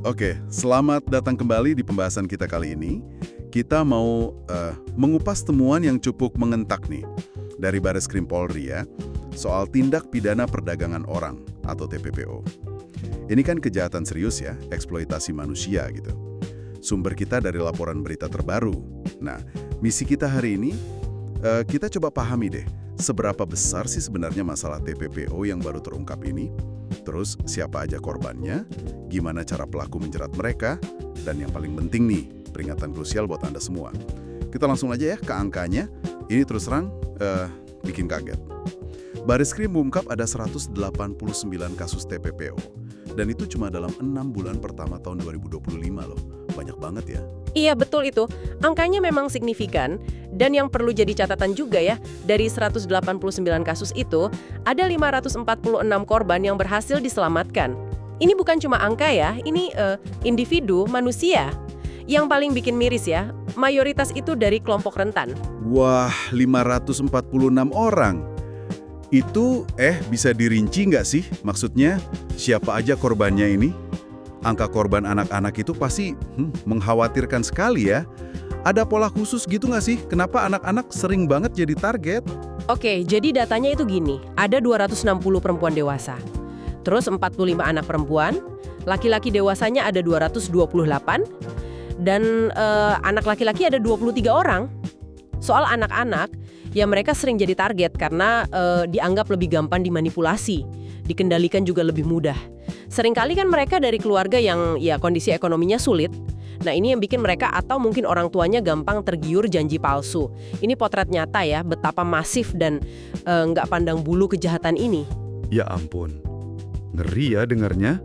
Oke, selamat datang kembali di pembahasan kita kali ini. Kita mau mengupas temuan yang cukup mengentak nih dari Bareskrim Polri ya, soal tindak pidana perdagangan orang atau TPPO. Ini kan kejahatan serius ya, eksploitasi manusia gitu. Sumber kita dari laporan berita terbaru. Nah, misi kita hari ini, kita coba pahami deh, seberapa besar sih sebenarnya masalah TPPO yang baru terungkap ini? Terus siapa aja korbannya, gimana cara pelaku menjerat mereka, dan yang paling penting nih, peringatan krusial buat Anda semua. Kita langsung aja ya ke angkanya, ini terus terang bikin kaget. Bareskrim mengungkap ada 189 kasus TPPO, dan itu cuma dalam 6 bulan pertama tahun 2025 loh, banyak banget ya. Iya betul itu, angkanya memang signifikan dan yang perlu jadi catatan juga ya, dari 189 kasus itu, ada 546 korban yang berhasil diselamatkan. Ini bukan cuma angka ya, ini individu, manusia. Yang paling bikin miris ya, mayoritas itu dari kelompok rentan. Wah, 546 orang. Itu bisa dirinci nggak sih? Maksudnya siapa aja korbannya ini? Angka korban anak-anak itu pasti mengkhawatirkan sekali ya. Ada pola khusus gitu nggak sih? Kenapa anak-anak sering banget jadi target? Oke, jadi datanya itu gini, ada 260 perempuan dewasa. Terus 45 anak perempuan, laki-laki dewasanya ada 228, dan anak laki-laki ada 23 orang. Soal anak-anak, ya mereka sering jadi target karena dianggap lebih gampang dimanipulasi, dikendalikan juga lebih mudah. Seringkali kan mereka dari keluarga yang ya kondisi ekonominya sulit. Nah ini yang bikin mereka atau mungkin orang tuanya gampang tergiur janji palsu. Ini potret nyata ya, betapa masif dan nggak pandang bulu kejahatan ini. Ya ampun, ngeri ya dengarnya.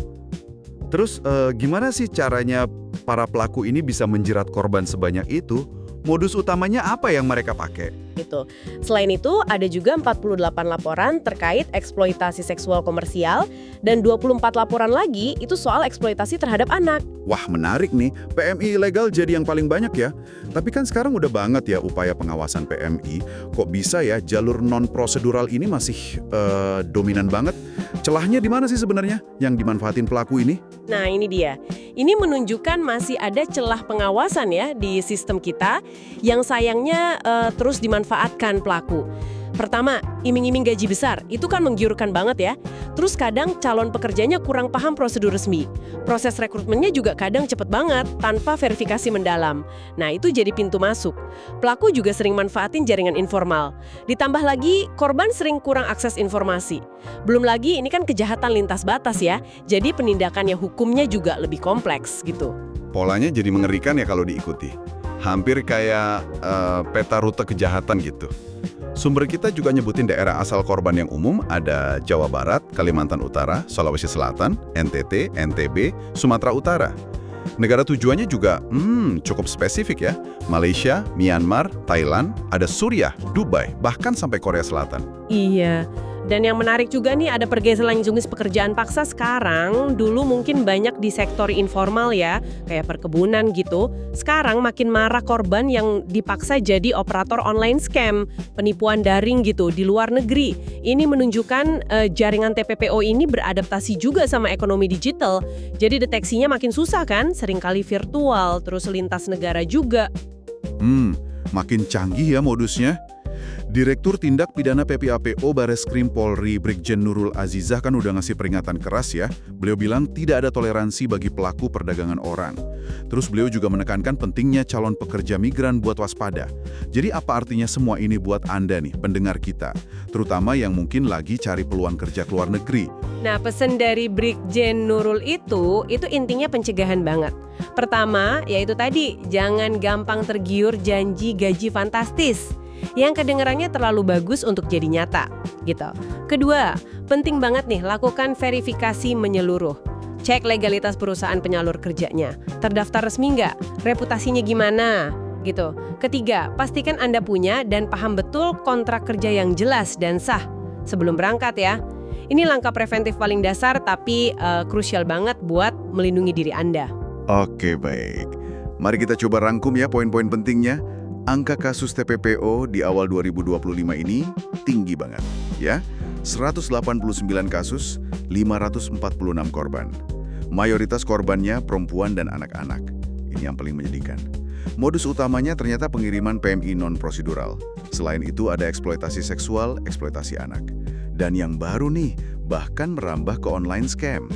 Terus gimana sih caranya para pelaku ini bisa menjerat korban sebanyak itu? Modus utamanya apa yang mereka pakai? Gitu. Selain itu, ada juga 48 laporan terkait eksploitasi seksual komersial dan 24 laporan lagi itu soal eksploitasi terhadap anak. Wah, menarik nih. PMI ilegal jadi yang paling banyak ya. Tapi kan sekarang udah banget ya upaya pengawasan PMI. Kok bisa ya jalur non-prosedural ini masih dominan banget? Celahnya di mana sih sebenarnya yang dimanfaatin pelaku ini? Nah, ini dia. Ini menunjukkan masih ada celah pengawasan ya di sistem kita yang sayangnya terus dimanfaatkan pelaku. Pertama, iming-iming gaji besar, itu kan menggiurkan banget ya. Terus kadang calon pekerjanya kurang paham prosedur resmi. Proses rekrutmennya juga kadang cepet banget, tanpa verifikasi mendalam. Nah, itu jadi pintu masuk. Pelaku juga sering manfaatin jaringan informal. Ditambah lagi, korban sering kurang akses informasi. Belum lagi, ini kan kejahatan lintas batas ya, jadi penindakannya hukumnya juga lebih kompleks gitu. Polanya jadi mengerikan ya kalau diikuti. Hampir kayak peta rute kejahatan gitu. Sumber kita juga nyebutin daerah asal korban yang umum ada Jawa Barat, Kalimantan Utara, Sulawesi Selatan, NTT, NTB, Sumatera Utara. Negara tujuannya juga cukup spesifik ya. Malaysia, Myanmar, Thailand, ada Suriah, Dubai, bahkan sampai Korea Selatan. Iya. Dan yang menarik juga nih ada pergeseran jenis pekerjaan paksa sekarang. Dulu mungkin banyak di sektor informal ya, kayak perkebunan gitu. Sekarang makin marak korban yang dipaksa jadi operator online scam, penipuan daring gitu di luar negeri. Ini menunjukkan jaringan TPPO ini beradaptasi juga sama ekonomi digital. Jadi deteksinya makin susah kan, seringkali virtual, terus lintas negara juga. Makin canggih ya modusnya. Direktur Tindak Pidana PPAPO Bareskrim Polri Brigjen Nurul Azizah kan udah ngasih peringatan keras ya. Beliau bilang tidak ada toleransi bagi pelaku perdagangan orang. Terus beliau juga menekankan pentingnya calon pekerja migran buat waspada. Jadi apa artinya semua ini buat Anda nih, pendengar kita? Terutama yang mungkin lagi cari peluang kerja ke luar negeri. Nah, pesan dari Brigjen Nurul itu intinya pencegahan banget. Pertama, yaitu tadi, jangan gampang tergiur janji gaji fantastis yang kedengarannya terlalu bagus untuk jadi nyata, gitu. Kedua, penting banget nih lakukan verifikasi menyeluruh. Cek legalitas perusahaan penyalur kerjanya, terdaftar resmi nggak, reputasinya gimana, gitu. Ketiga, pastikan Anda punya dan paham betul kontrak kerja yang jelas dan sah sebelum berangkat ya. Ini langkah preventif paling dasar tapi krusial banget buat melindungi diri Anda. Oke, baik. Mari kita coba rangkum ya poin-poin pentingnya. Angka kasus TPPO di awal 2025 ini tinggi banget, ya. 189 kasus, 546 korban. Mayoritas korbannya perempuan dan anak-anak. Ini yang paling menyedihkan. Modus utamanya ternyata pengiriman PMI non-prosedural. Selain itu ada eksploitasi seksual, eksploitasi anak. Dan yang baru nih, bahkan merambah ke online scam.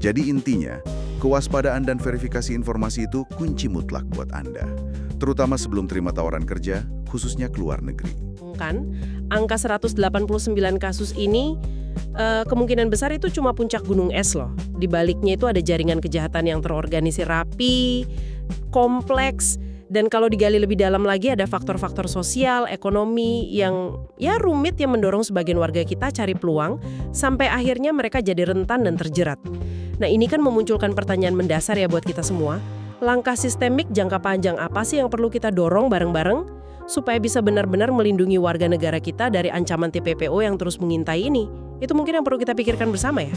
Jadi intinya, kewaspadaan dan verifikasi informasi itu kunci mutlak buat Anda. Terutama sebelum terima tawaran kerja, khususnya ke luar negeri. Kan, angka 189 kasus ini kemungkinan besar itu cuma puncak gunung es loh. Di baliknya itu ada jaringan kejahatan yang terorganisir rapi, kompleks, dan kalau digali lebih dalam lagi ada faktor-faktor sosial, ekonomi yang ya rumit yang mendorong sebagian warga kita cari peluang sampai akhirnya mereka jadi rentan dan terjerat. Nah ini kan memunculkan pertanyaan mendasar ya buat kita semua. Langkah sistemik jangka panjang apa sih yang perlu kita dorong bareng-bareng supaya bisa benar-benar melindungi warga negara kita dari ancaman TPPO yang terus mengintai ini? Itu mungkin yang perlu kita pikirkan bersama ya.